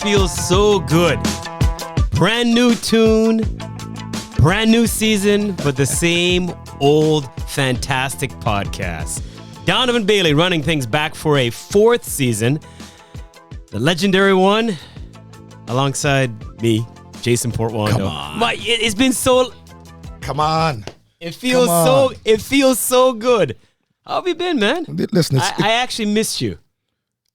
feels so good. Brand new tune, brand new season, but the same old fantastic podcast. Donovan Bailey running things back for a fourth season. The legendary one, alongside me, Jason Portwando. Come on. It's been so... Come on. It feels so good. How have you been, man? Listen, I actually missed you.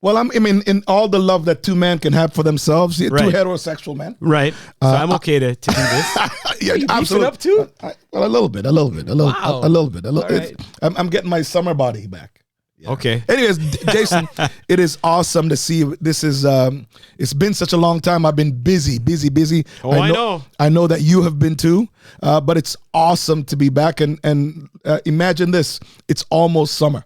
Well, I mean, in all the love that two men can have for themselves, two Right. heterosexual men. Right. So I'm okay to do this. Yeah, you beefing absolutely. up too? Well, a little bit. Wow. A little bit. All right. I'm getting my summer body back. Yeah. Okay. Anyways, Jason, it is awesome to see you. This is it's been such a long time. I've been busy. Oh, I know. I know that you have been too. But it's awesome to be back. And imagine this: it's almost summer.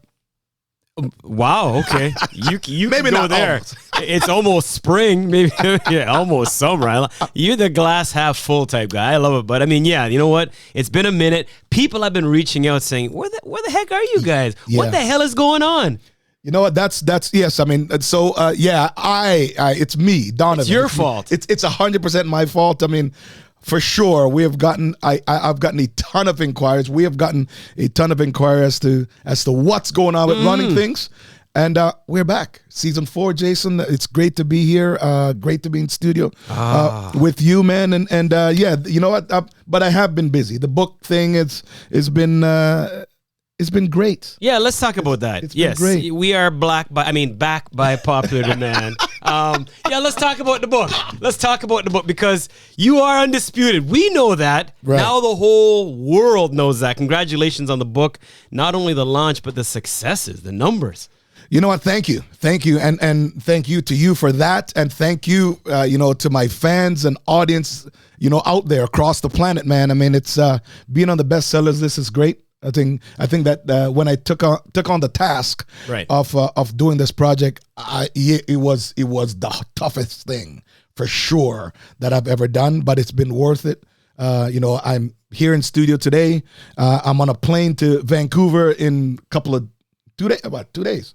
Wow. Okay. You Maybe can go not there. almost. It's almost spring. Maybe yeah, almost summer. You're the glass half full type guy. I love it. But I mean, yeah. You know what? It's been a minute. People have been reaching out saying, "Where the heck are you guys? Yeah. What the hell is going on?" You know what? That's yes. I mean, so yeah. I it's me, Donovan. It's your fault. It's 100% my fault. I mean, for sure, we have gotten. I've gotten a ton of inquiries. We have gotten a ton of inquiries as to what's going on with running things, and we're back. Season 4, Jason. It's great to be here. Great to be in studio with you, man. And yeah, you know what? But I have been busy. The book thing has been. It's been great. Yeah, let's talk about that. It's been Yes, great. we are back by popular demand. Yeah, let's talk about the book. Let's talk about the book because you are undisputed. We know that. Right. Now the whole world knows that. Congratulations on the book. Not only the launch, but the successes, the numbers. You know what? Thank you, and thank you to you for that, and thank you, to my fans and audience, out there across the planet, man. I mean, it's being on the bestsellers list is great. I think that when I took on the task Right. of doing this project, it was the toughest thing for sure that I've ever done, but it's been worth it. I'm here in studio today. I'm on a plane to Vancouver in about 2 days.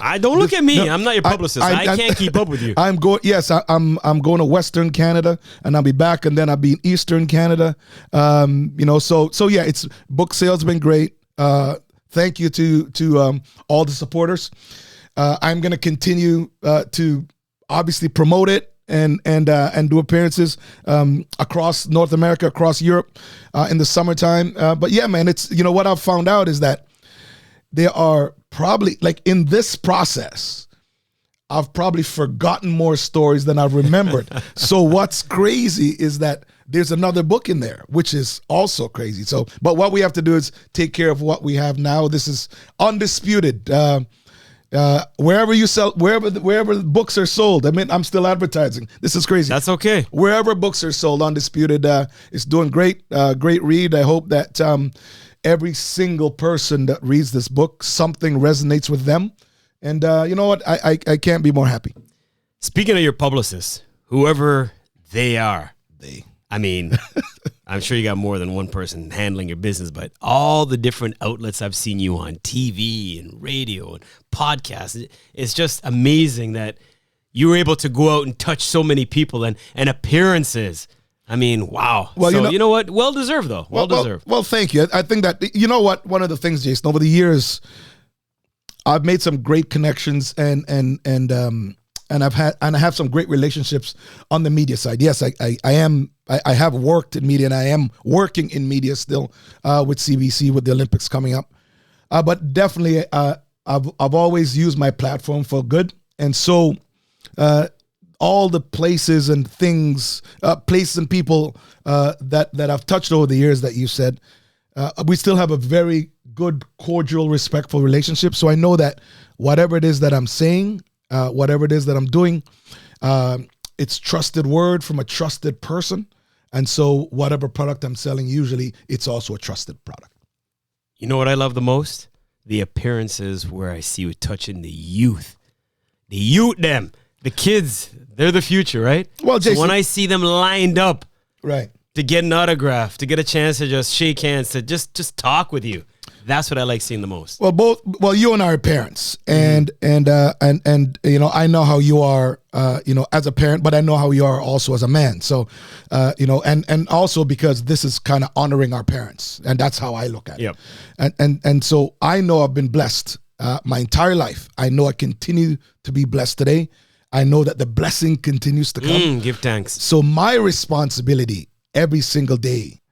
I don't look at me. No, I'm not your publicist. I can't keep up with you. I'm going. Yes, I'm going to Western Canada, and I'll be back, and then I'll be in Eastern Canada. So yeah, it's book sales been great. Thank you to all the supporters. I'm going to continue to obviously promote it and do appearances across North America, across Europe in the summertime. But yeah, man, it's what I've found out is that there are probably, like, in this process, I've probably forgotten more stories than I've remembered. So what's crazy is that there's another book in there, which is also crazy. So, but what we have to do is take care of what we have now. This is Undisputed. Wherever the books are sold. I mean, I'm still advertising. This is crazy. That's okay. Wherever books are sold, Undisputed is doing great. Great read. I hope that every single person that reads this book, something resonates with them. And you know what? I can't be more happy. Speaking of your publicists, whoever they are, I mean, I'm sure you got more than one person handling your business, but all the different outlets I've seen you on, TV and radio and podcasts, it's just amazing that you were able to go out and touch so many people and appearances. I mean, wow. Well, so, you know what? Well deserved, though. Well deserved. Well, thank you. I think that, you know what? One of the things, Jason, over the years, I've made some great connections and I have some great relationships on the media side. Yes, I have worked in media, and I am working in media still with CBC with the Olympics coming up. But definitely, I've always used my platform for good, and so all the places and things, places and people that I've touched over the years that you said, we still have a very good, cordial, respectful relationship. So I know that whatever it is that I'm saying, whatever it is that I'm doing, it's trusted word from a trusted person. And so whatever product I'm selling, usually it's also a trusted product. You know what I love the most? The appearances where I see you touching the youth. The kids, they're the future, right? Well, Jason, so when I see them lined up right, to get an autograph, to get a chance to just shake hands, to just talk with you, That's what I like seeing the most. Well, you and I are parents, and you know, I know how you are, you know, as a parent, but I know how you are also as a man. So, you know, and also because this is kind of honoring our parents, and that's how I look at it. And so I know I've been blessed my entire life. I know I continue to be blessed today. I know that the blessing continues to come. Give thanks. So my responsibility every single day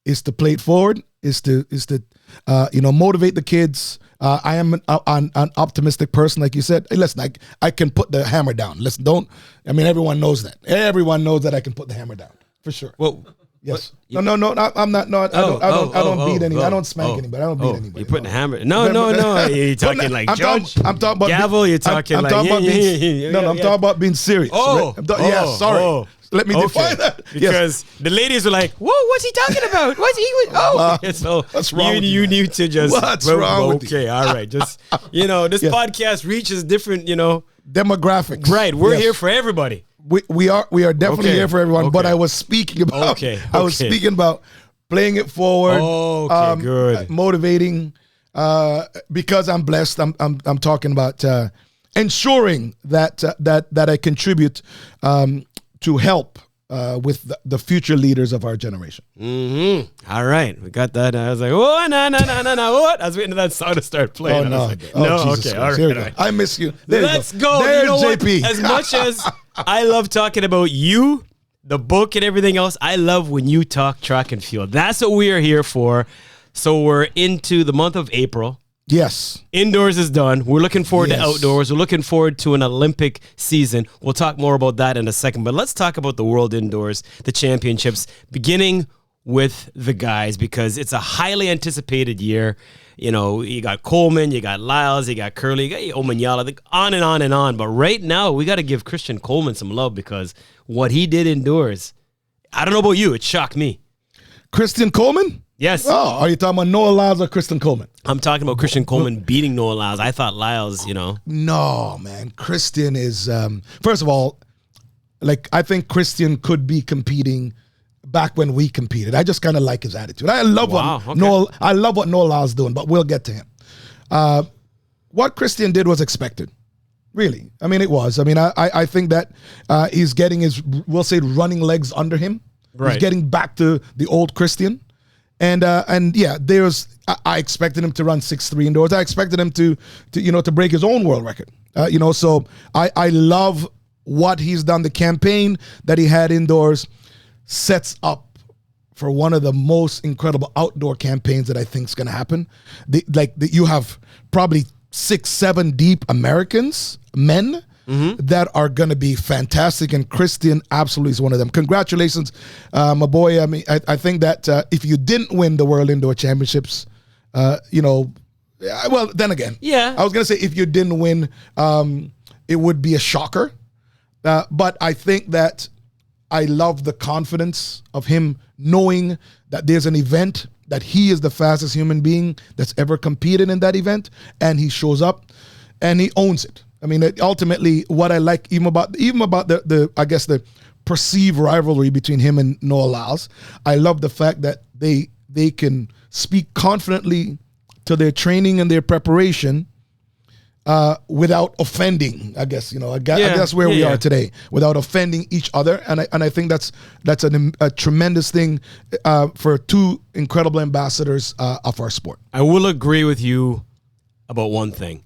is to play it forward, is to you know, motivate the kids. I am an optimistic person, like you said. Hey, listen, I can put the hammer down. Listen, everyone knows that. Everyone knows that I can put the hammer down for sure. Well, yes. No, I'm not. No, I don't beat anybody. I don't spank anybody. I don't beat anybody. You're putting the hammer. No. You're talking like judge. I'm talking about gavel. You're talking like I'm talking about being serious. Sorry. Let me define that. Because the ladies were like, "Whoa, what's he talking about? What's he?" So what's wrong? You need to just. What's wrong with you? Okay, all right. Just you know, this podcast reaches different, you know, demographics. Right, we're here for everybody. We are definitely here for everyone. But I was speaking about. I was speaking about playing it forward. Good. Motivating. Because I'm blessed. I'm talking about ensuring that I contribute. To help with the future leaders of our generation. Mm-hmm. All right. We got that. I was like, oh, no. What? I was waiting for that song to start playing. Oh, no. Like, no, Jesus okay. Christ. All right. I miss you. Let's go. There's you know JP. What? As much as I love talking about you, the book and everything else, I love when you talk track and field. That's what we are here for. So we're into the month of April. Yes. Indoors is done. We're looking forward to outdoors. We're looking forward to an Olympic season. We'll talk more about that in a second. But let's talk about the World Indoors, the championships, beginning with the guys, because it's a highly anticipated year. You know, you got Coleman, you got Lyles, you got Curley, you got Omanyala, on and on and on. But right now, we got to give Christian Coleman some love because what he did indoors, I don't know about you, it shocked me. Christian Coleman? Yes. Oh, are you talking about Noah Lyles or Christian Coleman? I'm talking about Christian Coleman beating Noah Lyles. I thought Lyles, you know. No, man. Christian is, first of all, like, I think Christian could be competing back when we competed. I just kind of like his attitude. I love what Noah Lyles is doing, but we'll get to him. What Christian did was expected. Really. I mean, it was. I mean, I think that he's getting his, we'll say, running legs under him. Right. He's getting back to the old Christian. And yeah, I expected him to run 6.3 indoors. I expected him to break his own world record. So I love what he's done. The campaign that he had indoors sets up for one of the most incredible outdoor campaigns that I think is going to happen. You have probably 6-7 deep Americans, men, that are going to be fantastic, and Christian absolutely is one of them. Congratulations, my boy. I mean, I think that if you didn't win the World Indoor Championships, well, then again, I was going to say if you didn't win, it would be a shocker. But I think that I love the confidence of him knowing that there's an event that he is the fastest human being that's ever competed in that event, and he shows up and he owns it. I mean, ultimately, what I like even about the I guess the perceived rivalry between him and Noah Lyles, I love the fact that they can speak confidently to their training and their preparation without offending. I guess that's where we are today, without offending each other, and I think that's a tremendous thing for two incredible ambassadors of our sport. I will agree with you about one thing.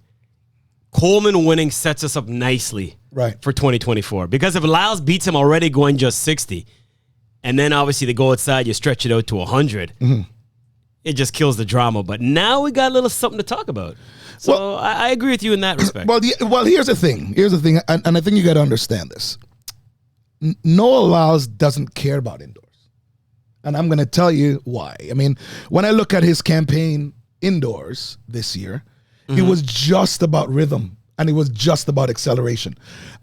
Coleman winning sets us up nicely for 2024. Because if Lyles beats him already going just 60, and then obviously they go outside, you stretch it out to 100, it just kills the drama. But now we got a little something to talk about. So I agree with you in that respect. Well, here's the thing, and I think you got to understand this. Noah Lyles doesn't care about indoors. And I'm going to tell you why. I mean, when I look at his campaign indoors this year, it was just about rhythm, and it was just about acceleration.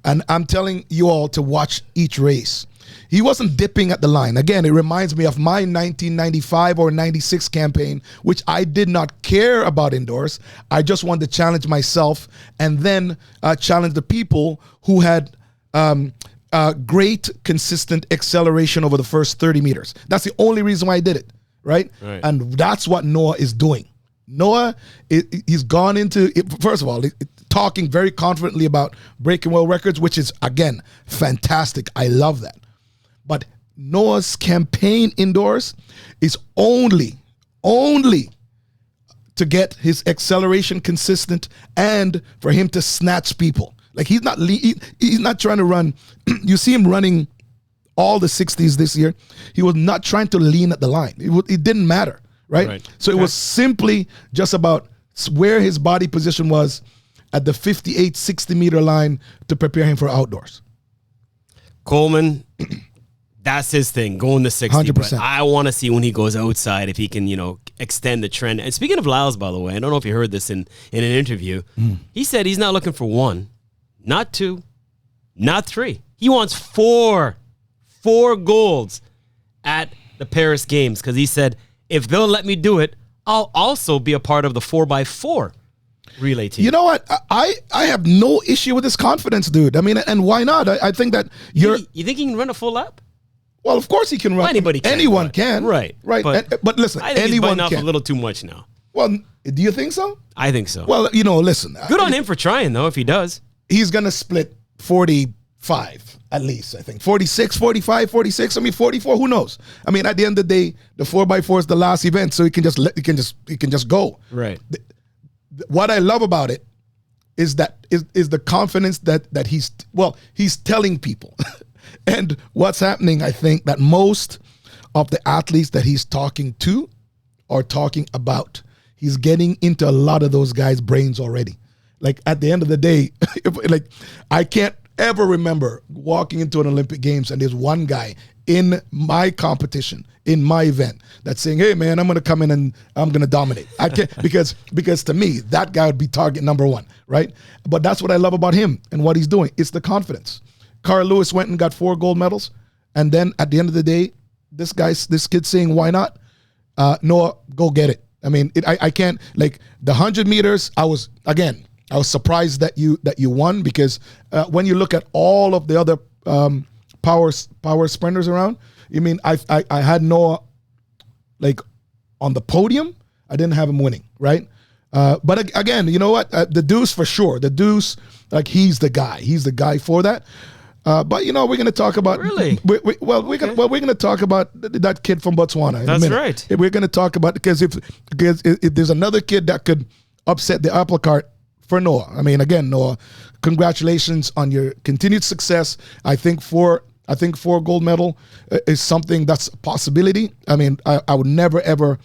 And I'm telling you all to watch each race. He wasn't dipping at the line. Again, it reminds me of my 1995 or 96 campaign, which I did not care about indoors. I just wanted to challenge myself and then challenge the people who had great, consistent acceleration over the first 30 meters. That's the only reason why I did it, right? And that's what Noah is doing. Noah, he's gone into it, first of all, talking very confidently about breaking world records, which is, again, fantastic. I love that. But Noah's campaign indoors is only to get his acceleration consistent and for him to snatch people. Like he's not trying to run. You see him running all the 60s this year. He was not trying to lean at the line. It didn't matter, right? So it was simply just about where his body position was at the 58, 60 meter line to prepare him for outdoors. Coleman, that's his thing, going to 60. 100%. But I want to see when he goes outside if he can, extend the trend. And speaking of Lyles, by the way, I don't know if you heard this in an interview. He said he's not looking for 1, not 2, not 3. He wants 4 golds at the Paris Games because he said, if they'll let me do it, I'll also be a part of the 4x4 relay team. You know what? I have no issue with his confidence, dude. I mean, and why not? I think that You think he can run a full lap? Well, of course he can run. Well, anybody can. Anyone can. Right. But listen, I think anyone he's biting off can. a little too much now. Well, do you think so? I think so. Well, listen. Good on him for trying, though, if he does. He's going to split 45 at least, I think. 46, 45, 46, 44, who knows? I mean, at the end of the day, the 4x4 is the last event, so he can just go. Right. What I love about it is that is the confidence that he's telling people. And what's happening, I think, that most of the athletes that he's talking to are talking about, he's getting into a lot of those guys' brains already. Like, at the end of the day, I can't ever remember walking into an Olympic Games and there's one guy in my competition, in my event, that's saying, hey, man, I'm going to come in and I'm going to dominate. I can't, because to me, that guy would be target number 1, right? But that's what I love about him and what he's doing. It's the confidence. Carl Lewis went and got 4 gold medals. And then at the end of the day, this kid's saying, why not? Noah, go get it. I mean, I can't, like the 100 meters, I was surprised that you won because when you look at all of the other power sprinters around, I had Noah like on the podium. I didn't have him winning, right? But again, you know what? The Deuce for sure. The Deuce, like he's the guy. He's the guy for that. But we're going to talk about really. We're going to talk about that kid from Botswana. That's right. We're going to talk about because if there's another kid that could upset the apple cart for Noah. I mean, again, Noah, congratulations on your continued success. I think 4 gold medal is something that's a possibility. I mean, I would never ever,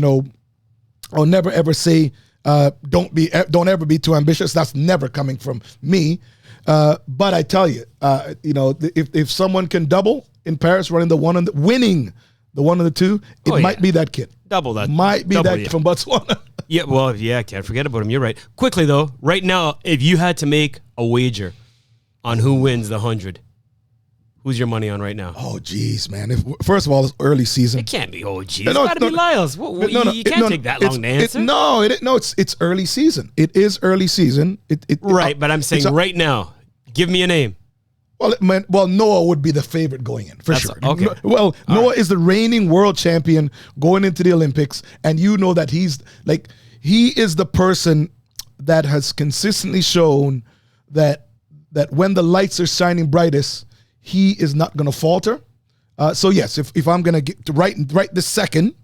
I'll never ever say don't ever be too ambitious. That's never coming from me. But I tell you, if someone can double in Paris, winning the 1 and the 2, it might be that kid. Double that. Might be that kid from Botswana. Can't forget about him. You're right. Quickly though, right now, if you had to make a wager on who wins the 100, who's your money on right now? Oh, geez, man. First of all, it's early season. It can't be. Oh, geez. It's got to be Lyles. You can't take that long to answer. It's early season. It is early season. Right, but I'm saying right now, give me a name. Well, Noah would be the favorite going in, for sure. Okay. Noah is the reigning world champion going into the Olympics, and you know that he is the person that has consistently shown that when the lights are shining brightest, he is not going to falter. So yes, if I'm going to get to right this second,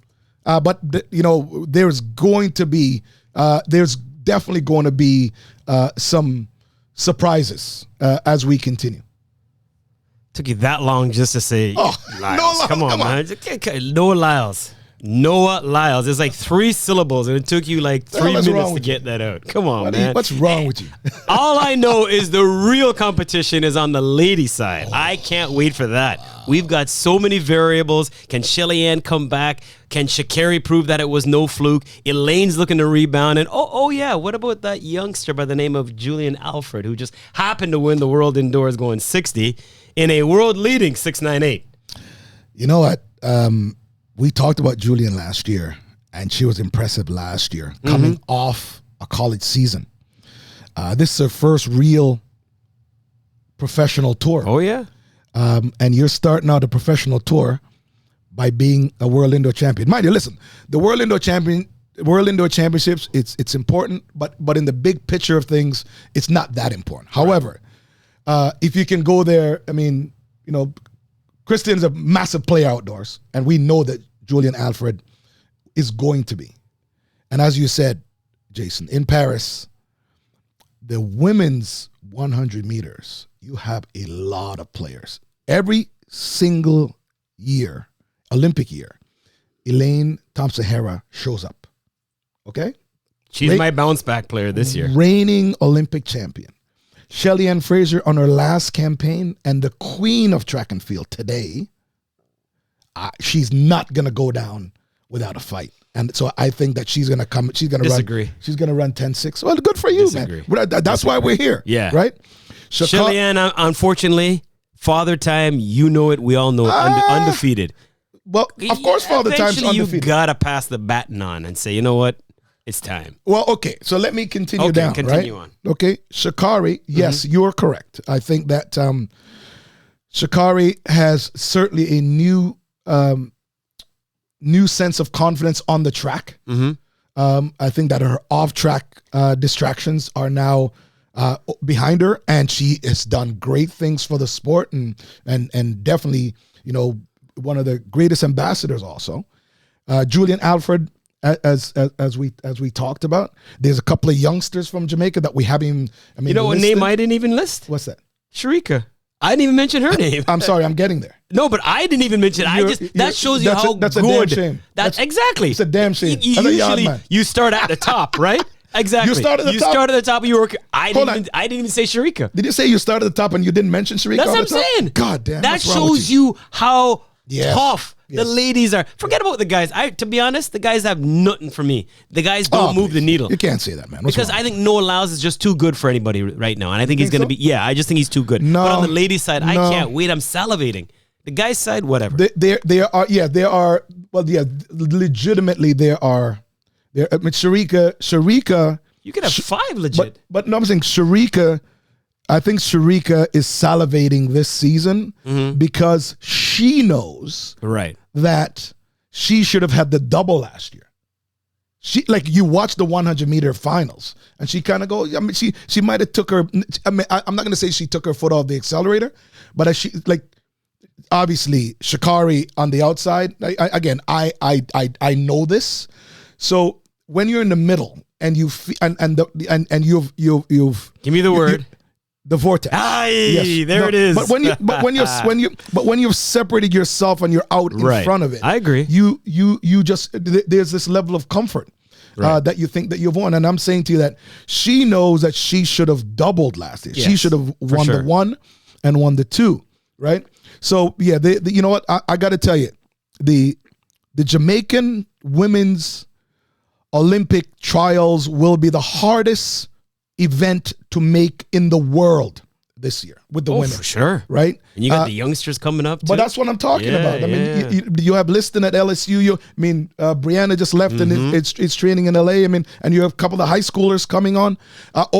but there's definitely going to be some surprises as we continue. Took you that long just to say Lyles. Noah, come on, man. Noah Lyles. Noah Lyles. It's like 3 syllables, and it took you like 3 minutes to get that out. Come on, man. What's wrong with you? All I know is the real competition is on the lady side. I can't wait for that. We've got so many variables. Can Shelly Ann come back? Can Sha'Carri prove that it was no fluke? Elaine's looking to rebound. And yeah, what about that youngster by the name of Julian Alfred, who just happened to win the world indoors going 60 in a world-leading 6.98? You know what? We talked about Julian last year, and she was impressive last year, coming off a college season. This is her first real professional tour. Oh, yeah. And you're starting out a professional tour by being a world indoor champion. Mind you, listen, the world indoor champion World Indoor Championships, it's important, but in the big picture of things, it's not that important. However, if you can go there, I mean, you know, Christian's a massive player outdoors, and we know that Julian Alfred is going to be. And as you said, Jason, in Paris, the women's 100 meters, you have a lot of players. Every single year, Olympic year, Elaine Thompson-Herah shows up. Okay? She's my bounce back player this year. Reigning Olympic champion. Shelly Ann Fraser on her last campaign and the queen of track and field today, she's not going to go down without a fight. And so I think that she's going to come. She's going to run. She's going to run 10-6. Well, good for you, man. That's why we're here. Yeah. Right? Shelly Ann, unfortunately, Father Time, you know it. We all know it. Undefeated. Well, of course, Father Time's undefeated. You got to pass the baton on and say, you know what? It's time. Well, okay. So let me continue down. Continue right? on. Okay. Sha'Carri, yes, you're correct. I think that Sha'Carri has certainly a new sense of confidence on the track. I think that her off-track distractions are now behind her, and she has done great things for the sport, and definitely, you know, one of the greatest ambassadors. Also, Julian Alfred, as we talked about, there's a couple of youngsters from Jamaica that we haven't even. I mean, you know what name I didn't even list? What's that? Sharika. I didn't even mention her name. I'm sorry, I'm getting there. No, but I didn't even mention. That shows you how that's good. A damn shame. That's exactly. It's a damn shame. Usually, you start at the top, right? Exactly. You start at the top. You start at the top of your work. I didn't even say Sharika. Did you say you started at the top and you didn't mention Sharika? That's what I'm saying. God damn. That shows you how tough Yes. the ladies are. Forget about the guys. To be honest, the guys have nothing for me. The guys don't move the needle. You can't say that, man. What's because wrong? I think Noah Lyles is just too good for anybody right now. And I think he's going to be, I just think he's too good. No, but on the ladies' side, I can't wait. I'm salivating. The guys' side, whatever. There are, legitimately there are. I mean, Sharika. You could have 5 legit. But no, I'm saying Sharika. I think Sharika is salivating this season because she knows that she should have had the double last year. She, like, you watch the 100-meter finals and she kind of go, I mean, she might have took her, I mean, I'm not going to say she took her foot off the accelerator, but as she, like, obviously Sha'Carri on the outside, I know this. So when you're in the middle and you've give me the word. The vortex. It is. But when you've separated yourself and you're out in front of it, I agree. You just, there's this level of comfort that you think that you've won. And I'm saying to you that she knows that she should have doubled last year. Yes, she should have won the 1 and won the 2, right? So yeah, you know what? I got to tell you, the Jamaican women's Olympic trials will be the hardest event to make in the world this year with the women. For sure. Right? And you got the youngsters coming up too. But that's what I'm talking about. I mean, you have Liston at LSU. Brianna just left and it's training in LA. I mean, and you have a couple of high schoolers coming on,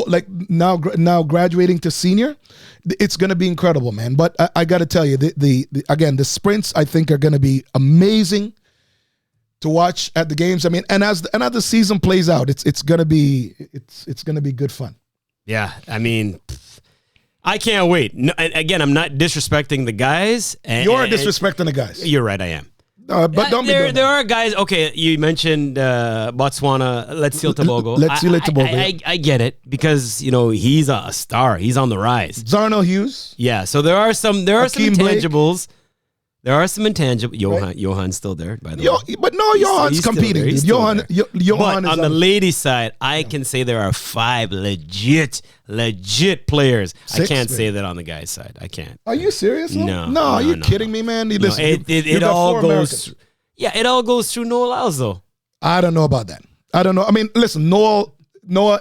like now graduating to senior. It's going to be incredible, man. But I got to tell you, the sprints I think are going to be amazing to watch at the games. I mean, and as the season plays out, it's gonna be good fun. Yeah, I mean, I can't wait. No, again, I'm not disrespecting the guys. You're disrespecting the guys. You're right, I am. But don't be doing there are guys. Okay, you mentioned Botswana. Let's see Tobago. I get it because he's a star. He's on the rise. Zarno Hughes. Yeah, so there are some intangibles. Blake. There are some intangibles. Johan's still there, by the way. But no, Johan's competing. Johan but on the ladies' side, I can say there are 5 legit players. 6, I can't say that on the guys' side. I can't. Are you serious? No. Are you kidding me, man? Listen, it all goes. It all goes through Noah Lyles, though. I don't know about that. I don't know. I mean, listen, Noah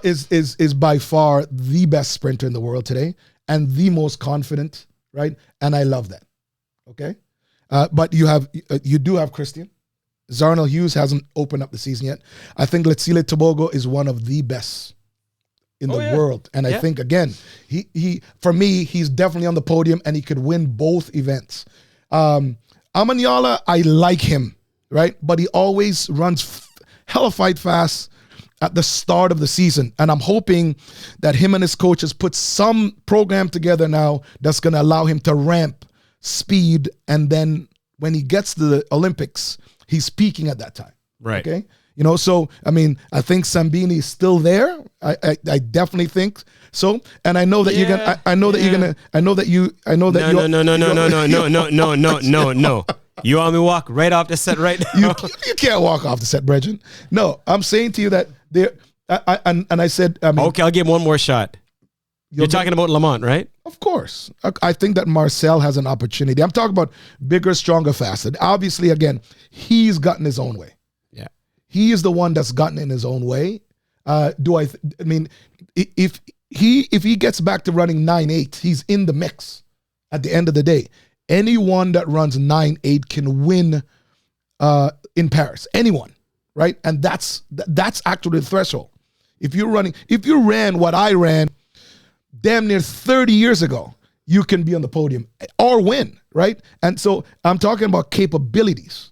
is by far the best sprinter in the world today and the most confident, right? And I love that. Okay. But you do have Christian. Zarnell Hughes hasn't opened up the season yet. I think Letsile Tobago is one of the best in the world. And I think, again, he for me, he's definitely on the podium and he could win both events. Amanyala, I like him, right? But he always runs hella fight fast at the start of the season. And I'm hoping that him and his coaches put some program together now that's going to allow him to ramp speed. And then when he gets to the Olympics, he's peaking at that time. Right. Okay. You know, so, I mean, I think Sambini is still there. I definitely think so. And I know that you're going to, I know that you're going to, I know that you, I know that No. You want me to walk right off the set right now? You can't walk off the set, Bregin. No, I'm saying to you that there, I said, I mean. Okay, I'll give one more shot. You're talking about Lamont, right? Of course. I think that Marcel has an opportunity. I'm talking about bigger, stronger, faster. Obviously, again, he's gotten his own way. Yeah. He is the one that's gotten in his own way. I mean, if he gets back to running 9.8, he's in the mix at the end of the day. Anyone that runs 9.8 can win in Paris. Anyone, right? And that's actually the threshold. If you ran what I ran damn near 30 years ago, you can be on the podium or win, right? And so I'm talking about capabilities.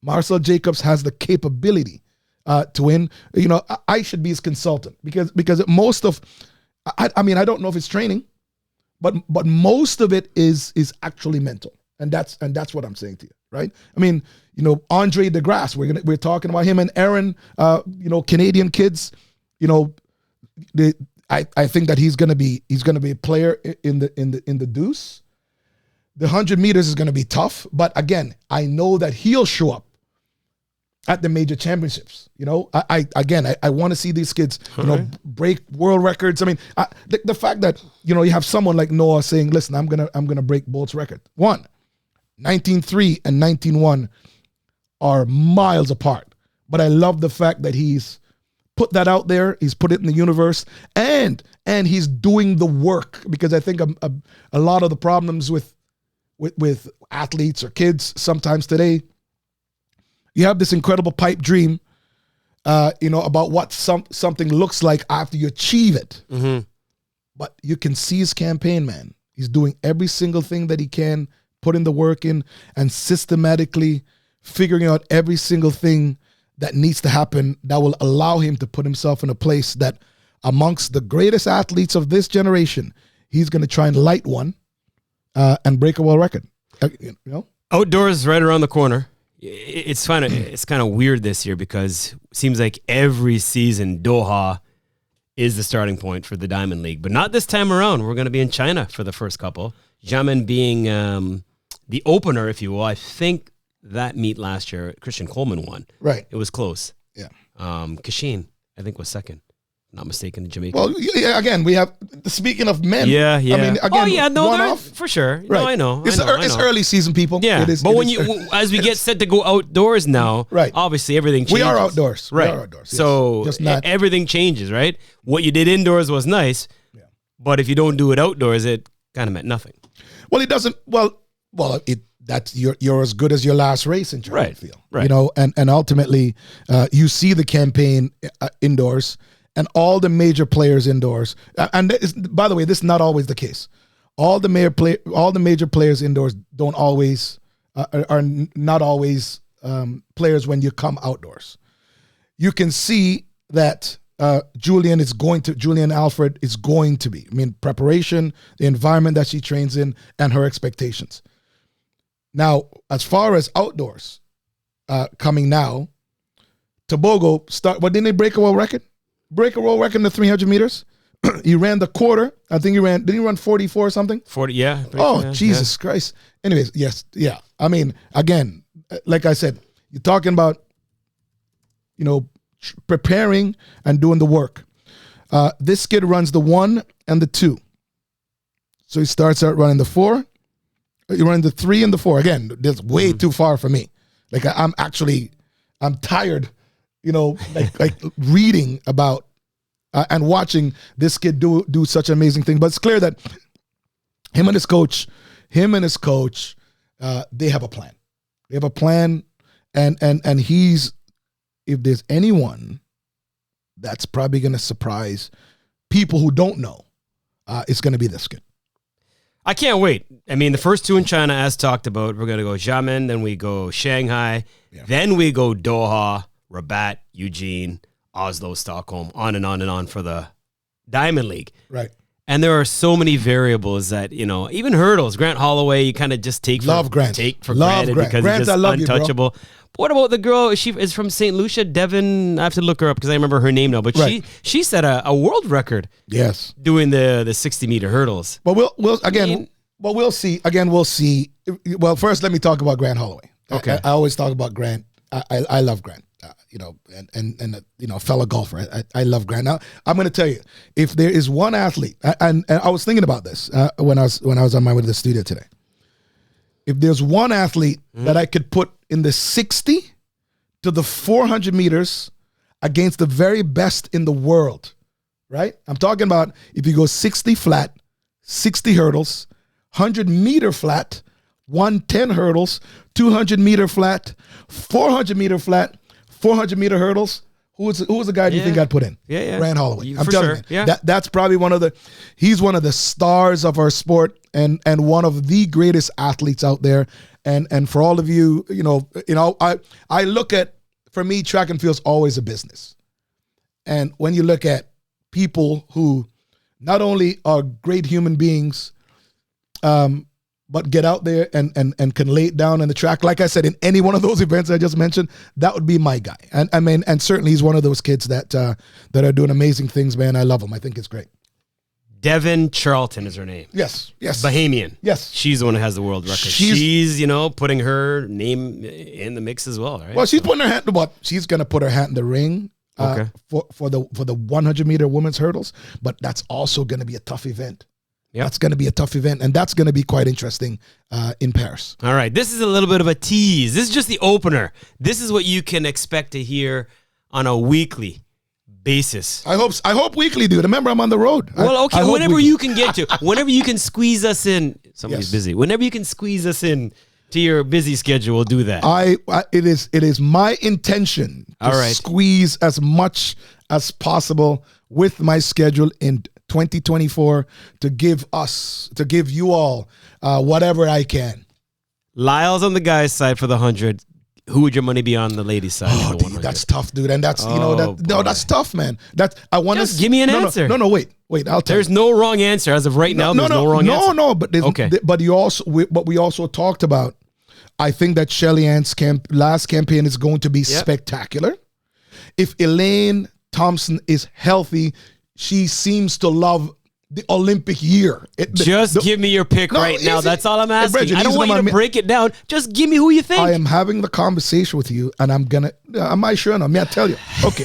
Marcel Jacobs has the capability to win. You know, I should be his consultant because most of, I mean, I don't know if it's training, but most of it is actually mental, and that's what I'm saying to you, right? I mean, you know, Andre DeGrasse, we're talking about him and Aaron, you know, Canadian kids, you know, I think that he's gonna be a player in the deuce. The 100 meters is gonna be tough, but again, I know that he'll show up at the major championships. You know, I want to see these kids, you know, break world records. I mean, the fact that, you know, you have someone like Noah saying, listen, I'm gonna break Bolt's record. 19.3 and 19.1 are miles apart. But I love the fact that he's put that out there. He's put it in the universe, and he's doing the work, because I think a lot of the problems with athletes or kids sometimes today, you have this incredible pipe dream, you know, about what something looks like after you achieve it. Mm-hmm. But you can see his campaign, man. He's doing every single thing that he can, putting the work in, and systematically figuring out every single thing that needs to happen that will allow him to put himself in a place that, amongst the greatest athletes of this generation, he's going to try and light one and break a world record. You know, outdoors right around the corner. It's kind of weird this year because it seems like every season Doha is the starting point for the Diamond League, but not this time around. We're going to be in China for the first couple. Xiamen being the opener, if you will. I think that meet last year, Christian Coleman won. Right. It was close. Yeah. Kashin, I think, was second. Not mistaken, in Jamaica. Well, yeah, again, we have, speaking of men. Yeah. I mean, again, one off. For sure. Right. No, I know. It's early season, people. Yeah. It is, but as we get set to go outdoors now, right, obviously everything changes. We are outdoors. Right. We are outdoors. Yes. So just not, everything changes, right? What you did indoors was nice, but if you don't do it outdoors, it kind of meant nothing. Well, it doesn't. Well, that's you're as good as your last race in track and field. Right. You know, and ultimately, you see the campaign indoors. And all the major players indoors, and by the way, this is not always the case. All the major players indoors don't always are not always players when you come outdoors. You can see that Julian Alfred is going to be. I mean, preparation, the environment that she trains in, and her expectations. Now, as far as outdoors coming now, Tobogo what didn't they break a world record? Break a world record in the 300 meters. He ran the quarter. I think didn't he run 44 or something? 40, yeah. Oh, Jesus Christ. Anyways, yes, yeah. I mean, again, like I said, you're talking about, you know, preparing and doing the work. This kid runs the 1 and the 2. So he starts out running the 4. He runs the 3 and the 4. Again, that's way too far for me. Like I'm tired, you know, like reading about and watching this kid do such an amazing thing. But it's clear that him and his coach, they have a plan. They have a plan, and he's, if there's anyone that's probably going to surprise people who don't know, it's going to be this kid. I can't wait. I mean, the first 2 in China, as talked about, we're going to go Xiamen, then we go Shanghai, then we go Doha, Rabat, Eugene, Oslo, Stockholm, on and on and on for the Diamond League. Right. And there are so many variables that, even hurdles, Grant Holloway, you kind of just take for granted because it's just untouchable. But what about the girl? She is from St. Lucia, Devon. I have to look her up because I remember her name now. But she set a world record. Yes. Doing the 60-meter hurdles. But we'll see. Again, we'll see. Well, first, let me talk about Grant Holloway. Okay. I always talk about Grant. I love Grant. And fellow golfer. I love Grant. Now, I'm going to tell you, if there is one athlete, and I was thinking about this when I was on my way to the studio today. If there's one athlete that I could put in the 60 to the 400 meters against the very best in the world, right? I'm talking about if you go 60 flat, 60 hurdles, 100-meter flat, 110 hurdles, 200-meter flat, 400-meter flat, 400-meter hurdles. Who was the guy do you think I'd put in? Yeah. Grant Holloway. I'm for telling sure. you. Yeah. That's probably he's one of the stars of our sport and one of the greatest athletes out there. And for all of you, I look at, for me, track and field's always a business. And when you look at people who not only are great human beings, but get out there and can lay it down on the track. Like I said, in any one of those events I just mentioned, that would be my guy. And certainly he's one of those kids that are doing amazing things, man. I love him. I think it's great. Devin Charlton is her name. Yes. Bahamian. Yes. She's the one who has the world record. She's putting her name in the mix as well, right? Well, she's putting her hat in the she's going to put her hat in the ring for the 100-meter women's hurdles, but that's also going to be a tough event. Yep. That's going to be a tough event, and that's going to be quite interesting in Paris. All right. This is a little bit of a tease. This is just the opener. This is what you can expect to hear on a weekly basis. I hope weekly, dude. Remember, I'm on the road. Well, okay. Whenever you can get to. Whenever you can squeeze us in. Somebody's busy. Whenever you can squeeze us in to your busy schedule, do that. It is my intention to squeeze as much as possible with my schedule in 2024 to give you all whatever I can. Lyle's on the guy's side for the 100. Who would your money be on the ladies' side? Oh, dude, that's tough, dude. And that's that's tough, man. Just give me an answer. No, wait. I'll tell you. There's no wrong answer as of right now. There's no wrong answer. No, but but we also talked about. I think that Shelly Ann's last campaign is going to be spectacular. If Elaine Thompson is healthy, she seems to love the Olympic year. Give me your pick right now. That's all I'm asking. Bridget, I don't want you to break it down. Just give me who you think. I am having the conversation with you, and am I sure? No, may I tell you? Okay.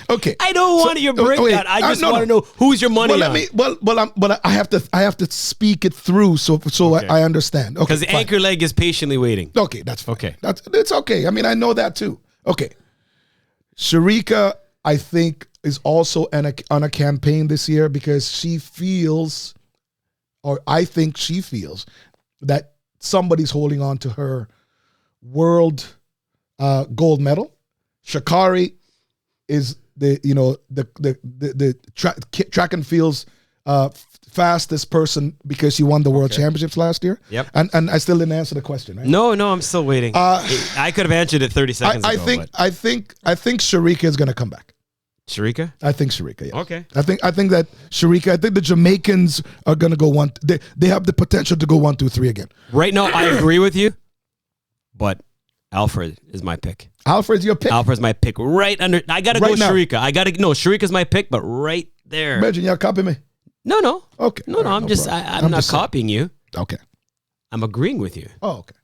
Okay. I don't want your breakdown. I just want to know who's your money on. But I have to speak it through so I understand. Okay. Because the anchor leg is patiently waiting. Okay, that's fine. Okay. It's okay. I mean, I know that too. Okay. Sharika, I think, is also on a campaign this year because she feels, or I think she feels, that somebody's holding on to her world gold medal. Sha'Carri is the track and field's fastest person because she won the world championships last year. Yep. And I still didn't answer the question, right? No, I'm still waiting. I could have answered it 30 seconds ago. I think Sharika is going to come back. Sharika? I think Sharika, yes. Okay. I think that Sharika, I think the Jamaicans are going to go one. They have the potential to go 1, 2, 3 again. Right now, I agree with you, but Alfred is my pick. Alfred's your pick? Alfred's my pick. Right under. I got to go Sharika. Sharika's my pick, but right there. Imagine y'all copy me. No. Okay. No, I'm not copying you. Okay. I'm agreeing with you. Oh, okay.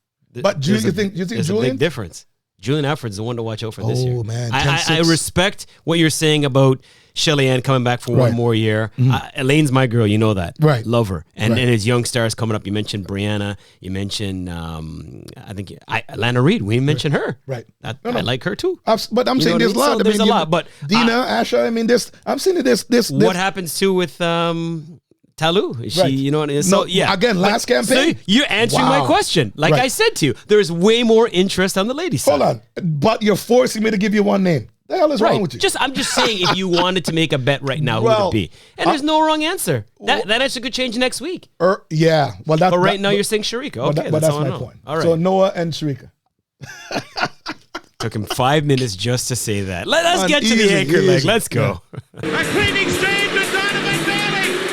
But you think there's Julian? a big difference. Julian Alfred's the one to watch out for this year. Oh, man. I respect what you're saying about Shelly Ann coming back for one more year. Mm-hmm. Elaine's my girl. You know that. Right. Love her. And his young stars coming up. You mentioned Brianna. You mentioned, I think, Lana Reed. We mentioned her. Right. I like her too. But I'm saying there's a lot. So there's a lot. But Dina, Asha, I mean, I'm saying this. What happens too with Talu? Is she, you know what it is? So, yeah. Again, last campaign. So you're answering my question. Like I said to you, there's way more interest on the ladies' side. Hold on. But you're forcing me to give you one name. The hell is wrong with you? I'm just saying if you wanted to make a bet right now, who would it be? And there's no wrong answer. That answer could change next week. Yeah. Well, but right now you're saying Sharika. Okay, that's my point. All right. So Noah and Sharika. Took him 5 minutes just to say that. Let's get to the anchor leg. Let's go. A cleaning stream to Donovan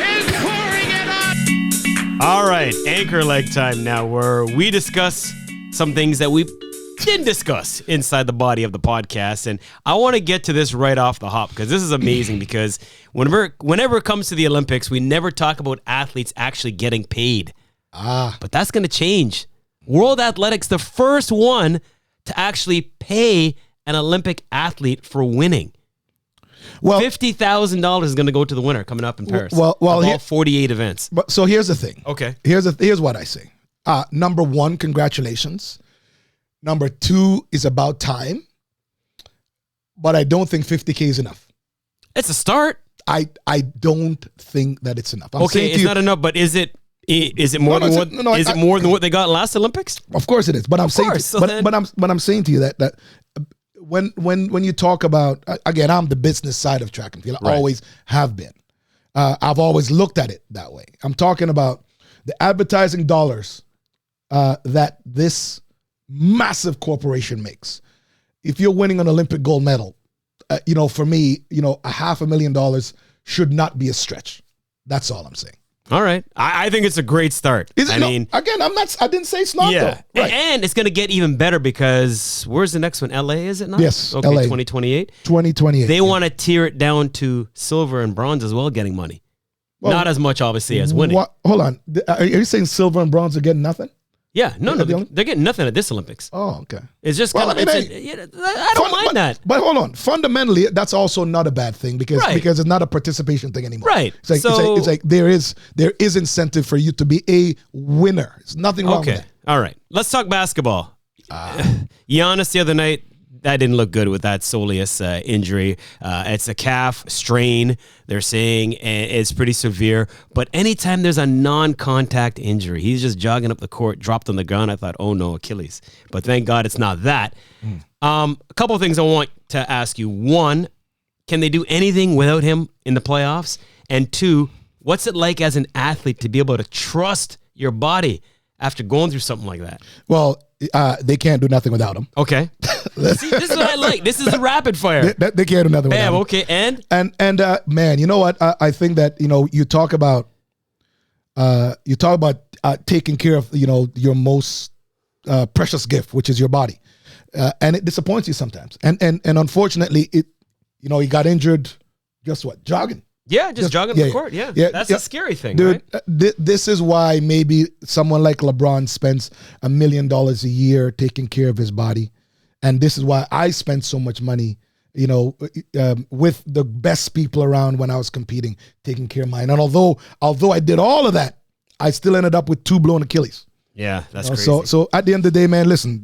is pouring it on. All right, anchor leg time now, where we discuss some things that we didn't discuss inside the body of the podcast. And I want to get to this right off the hop because this is amazing because whenever it comes to the Olympics, we never talk about athletes actually getting paid. But that's going to change. World Athletics, the first one to actually pay an Olympic athlete for winning. Well, $50,000 is going to go to the winner coming up in Paris. Well, all 48 events. But so here's the thing. Okay. Here's what I say. Number one, congratulations. Number two is about time. But I don't think 50K is enough. It's a start. I don't think that it's enough. Okay, it's not enough, but is it more than what they got last Olympics? Of course it is. But I'm saying to you that when you talk about, again, I'm the business side of track and field. I always have been. I've always looked at it that way. I'm talking about the advertising dollars that this massive corporation makes. If you're winning an Olympic gold medal, for me, $500,000 should not be a stretch. That's all I'm saying. All right. I think it's a great start. I didn't say it's not, though. Right. And it's going to get even better because where's the next one? LA, is it not? Yes, okay, LA. 2028? 2028. They want to tier it down to silver and bronze as well, getting money. Well, not as much, obviously, as winning. Hold on. Are you saying silver and bronze are getting nothing? Yeah, no, they're getting nothing at this Olympics. Oh, okay. It's just kind of, I don't mind that. But hold on, fundamentally, that's also not a bad thing because it's not a participation thing anymore. Right. It's like there is incentive for you to be a winner. There's nothing wrong with that. All right, let's talk basketball. Giannis the other night, that didn't look good with that soleus injury. It's a calf strain. They're saying it's pretty severe. But anytime there's a non-contact injury, he's just jogging up the court, dropped on the ground. I thought, oh no, Achilles. But thank God it's not that. A couple of things I want to ask you. One, can they do anything without him in the playoffs? And two, what's it like as an athlete to be able to trust your body after going through something like that? Well, they can't do nothing without him. Okay. See, this is what I like. This is the rapid fire. They can't do nothing without him. Okay, and man, you know what? I think that you talk about taking care of your most precious gift, which is your body, and it disappoints you sometimes. And unfortunately, he got injured. Guess what? Jogging. Yeah, just jogging the court. Yeah. That's a scary thing, dude, right? This is why maybe someone like LeBron spends $1 million a year taking care of his body. And this is why I spent so much money, with the best people around when I was competing, taking care of mine. And although I did all of that, I still ended up with 2 blown Achilles. Yeah, that's crazy. So at the end of the day, man, listen,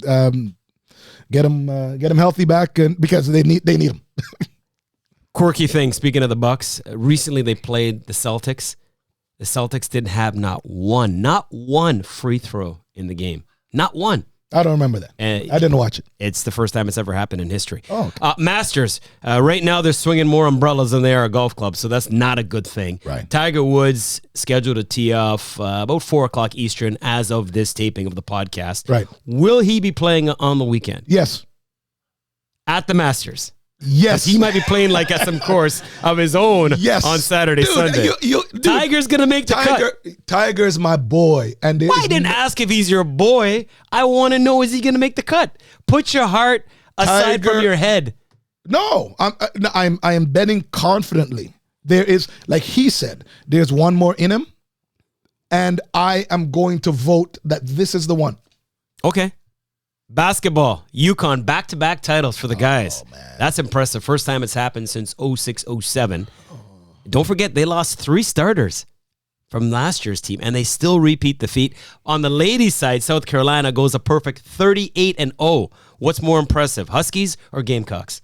get him healthy back, and because they need him. Quirky thing, speaking of the Bucks, recently they played the Celtics. The Celtics didn't have not one free throw in the game. Not one. I don't remember that. I didn't watch it. It's the first time it's ever happened in history. Oh, okay. Masters. Right now they're swinging more umbrellas than they are a golf club, so that's not a good thing. Right. Tiger Woods scheduled to tee off about 4 o'clock Eastern as of this taping of the podcast. Right. Will he be playing on the weekend? Yes. At the Masters? Yes. He might be playing like at some course of his own on Saturday, Sunday. Tiger's going to make the cut. Tiger's my boy. And I didn't ask if he's your boy. I want to know, is he going to make the cut? Put your heart aside from your head. No, I am betting confidently. There is, like he said, there's one more in him. And I am going to vote that this is the one. Okay. Basketball, UConn, back-to-back titles for the guys. Man. That's impressive. First time it's happened since 06-07. Don't forget, they lost 3 starters from last year's team, and they still repeat the feat. On the ladies' side, South Carolina goes a perfect 38-0. What's more impressive, Huskies or Gamecocks?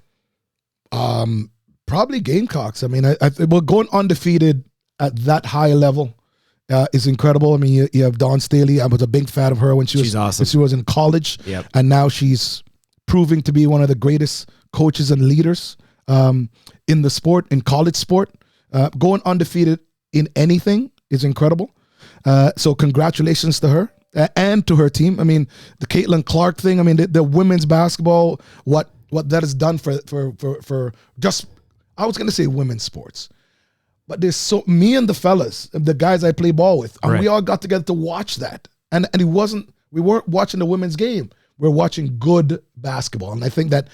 Probably Gamecocks. I mean, we're going undefeated at that high level. Is incredible. I mean, you have Dawn Staley. I was a big fan of her when she's awesome. When she was in college. Yep. And now she's proving to be one of the greatest coaches and leaders in the sport, in college sport. Going undefeated in anything is incredible. So congratulations to her. and to her team. I mean, the Caitlin Clark thing. I mean, the women's basketball. What that has done for just, I was gonna say women's sports, but there's me and the fellas, the guys I play ball with, and we all got together to watch that. And we weren't watching the women's game. We're watching good basketball, and I think that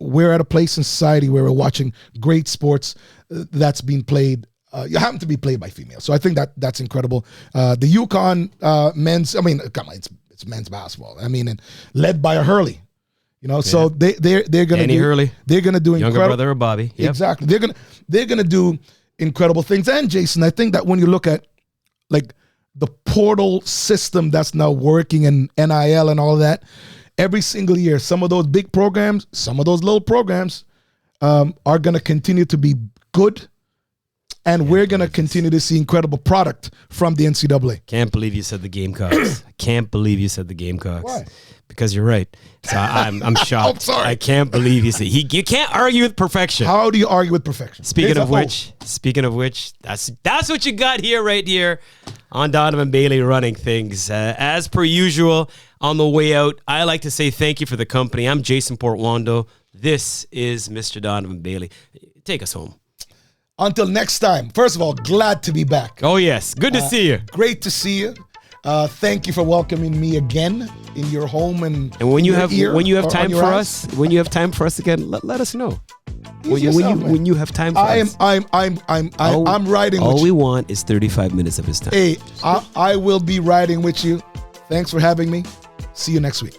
we're at a place in society where we're watching great sports that's being played. You happen to be played by females, so I think that's incredible. The UConn men's, I mean, come on, it's men's basketball. I mean, and led by a Hurley, so they're gonna Danny Hurley. They're gonna do younger incredible. brother of Bobby. Yep. Exactly. They're gonna do incredible things. And Jason, I think that when you look at like the portal system that's now working in NIL and all of that, every single year, some of those big programs, some of those little programs are going to continue to be good, and we're going to continue to see incredible product from the NCAA. Can't believe you said the Gamecocks. I can't believe you said the Gamecocks. Why? Because you're right. So I'm shocked. I'm sorry. I can't believe you said you can't argue with perfection. How do you argue with perfection? Speaking of which, that's what you got right here on Donovan Bailey running things. As per usual, on the way out, I like to say thank you for the company. I'm Jason Portwando. This is Mr. Donovan Bailey. Take us home. Until next time. First of all, glad to be back. Oh, yes. Good to see you. Great to see you. Thank you for welcoming me again in your home and when you have time for us, when you have time for us again, let us know. When you have time for us. I'm riding with you. All we want is 35 minutes of his time. Hey, I will be riding with you. Thanks for having me. See you next week.